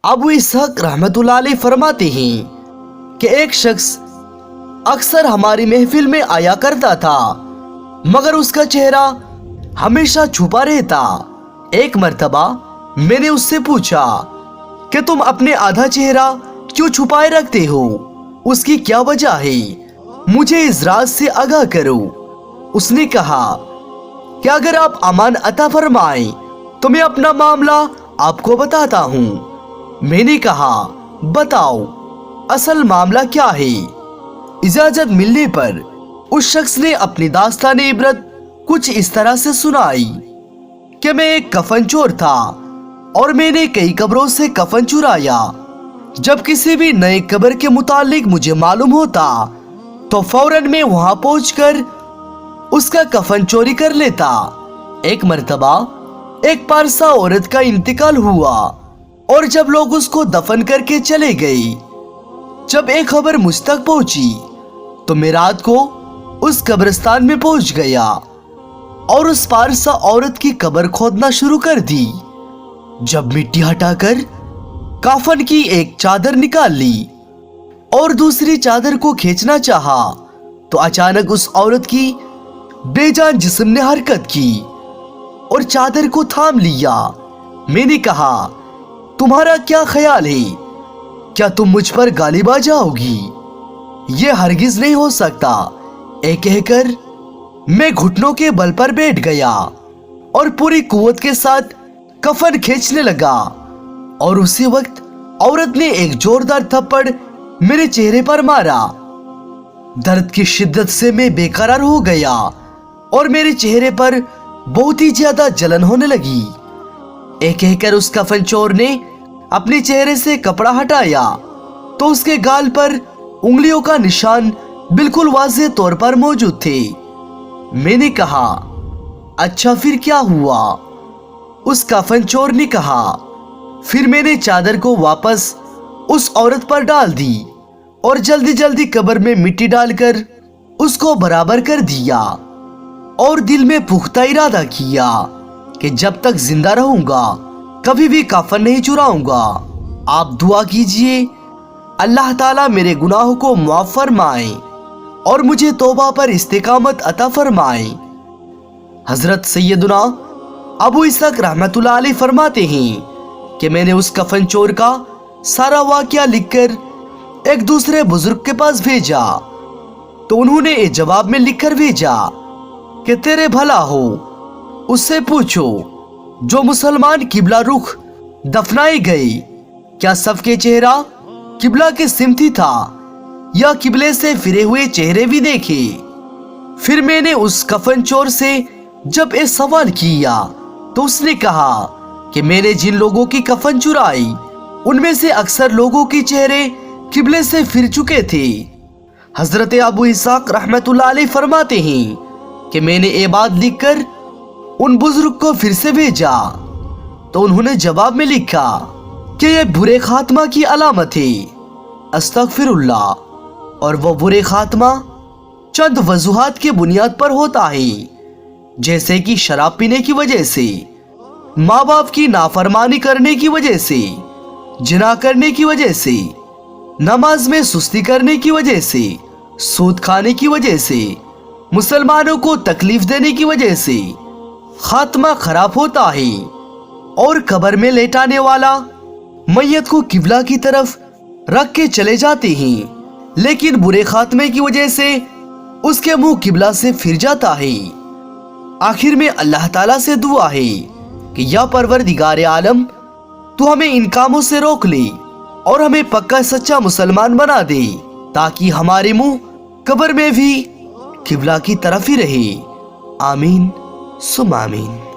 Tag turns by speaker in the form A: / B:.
A: अबू इसहक रहमतुल्लाह अलैह फरमाते हैं कि एक शख्स अक्सर हमारी महफिल में आया करता था, मगर उसका चेहरा हमेशा छुपा रहता। एक मर्तबा मैंने उससे पूछा कि तुम अपने आधा चेहरा क्यों छुपाए रखते हो, उसकी क्या वजह है, मुझे इस राज से आगाह करो। उसने कहा कि अगर आप अमान अता फरमाएं तो मैं अपना मामला आपको बताता हूँ। मैंने कहा बताओ असल मामला क्या है। इजाजत मिलने पर उस शख्स ने अपनी दास्तान इबरत कुछ इस तरह से सुनाई कि मैं एक कफन चोर था और मैंने कई कब्रों से कफन चुराया। जब किसी भी नए कब्र के मुतालिक मुझे मालूम होता तो फौरन मैं वहां पहुंचकर उसका कफन चोरी कर लेता। एक मर्तबा एक पारसा औरत का इंतकाल हुआ और जब लोग उसको दफन करके चले गए, जब एक खबर मुझ तक पहुंची तो मैं रात को उस कब्रिस्तान में पहुंच गया और उस पारसा औरत की कब्र खोदना शुरू कर दी। जब मिट्टी हटाकर काफन की एक चादर निकाल ली और दूसरी चादर को खींचना चाहा तो अचानक उस औरत की बेजान जिस्म ने हरकत की और चादर को थाम लिया। मैंने कहा तुम्हारा क्या ख्याल है, क्या तुम मुझ पर गालिब आ जाओगी? ये हरगिज नहीं हो सकता। ऐ कहकर मैं घुटनों के बल पर बैठ गया और पूरी कुव्वत के साथ कफन खींचने लगा और उसी वक्त औरत ने एक जोरदार थप्पड़ मेरे चेहरे पर मारा। दर्द की शिद्दत से मैं बेकरार हो गया और मेरे चेहरे पर बहुत ही ज्यादा जलन होने लगी। ऐ कहकर उस कफन चोर ने अपने चेहरे से कपड़ा हटाया तो उसके गाल पर उंगलियों का निशान बिल्कुल वाज़ेह तौर पर मौजूद थे। मैंने कहा अच्छा फिर क्या हुआ? उस कफन चोर ने कहा फिर मैंने चादर को वापस उस औरत पर डाल दी और जल्दी जल्दी कब्र में मिट्टी डालकर उसको बराबर कर दिया और दिल में पुख्ता इरादा किया कि जब तक जिंदा रहूंगा कभी भी कफन नहीं चुराऊंगा। आप दुआ कीजिए अल्लाह ताला मेरे गुनाहों को माफ फरमाए और मुझे तौबा पर इस्तिकामत अता फरमाए। हजरत सैयदना अबू इसहक रहमतुल्लाह अलैह फरमाते हैं कि मैंने उस कफन चोर का सारा वाकया लिखकर एक दूसरे बुजुर्ग के पास भेजा तो उन्होंने एक जवाब में लिखकर भेजा कि तेरे भला हो, उससे पूछो जो मुसलमान किबला रुख दफनाए गए क्या सबके चेहरा किबला के सिमती था या किबले से फिरे हुए चेहरे भी देखे। फिर मैंने उस कफन चोर से जब ये सवाल किया तो उसने कहा कि मैंने जिन लोगों की कफन चुराई उनमें से अक्सर लोगों के चेहरे किबले से फिर चुके थे। हजरत अबू इसहक रहमतुल्लाह अलैह फरमाते हैं कि मैंने ये बात लिखकर उन बुजुर्ग को फिर से भेजा तो उन्होंने जवाब में लिखा कि यह बुरे खात्मा की अलामत है, अस्तगफिरुल्लाह, और वो बुरे खात्मा चंद वजूहात के बुनियाद पर होता है, जैसे कि शराब पीने की वजह से, माँ बाप की नाफरमानी करने की वजह से, जिना करने की वजह से, नमाज में सुस्ती करने की वजह से, सूद खाने की वजह से, मुसलमानों को तकलीफ देने की वजह से खात्मा खराब होता है और कब्र में लेटाने वाला मैयत को किबला की तरफ रख के चले जाते हैं, लेकिन बुरे खात्मे की वजह से उसके मुंह किबला से फिर जाता है। आखिर में अल्लाह ताला से दुआ है कि या परवरदिगार आलम तू हमें इन कामों से रोक ले और हमें पक्का सच्चा मुसलमान बना दे ताकि हमारे मुंह कब्र में भी किबला की तरफ ही रहे। आमीन सुम आमीन।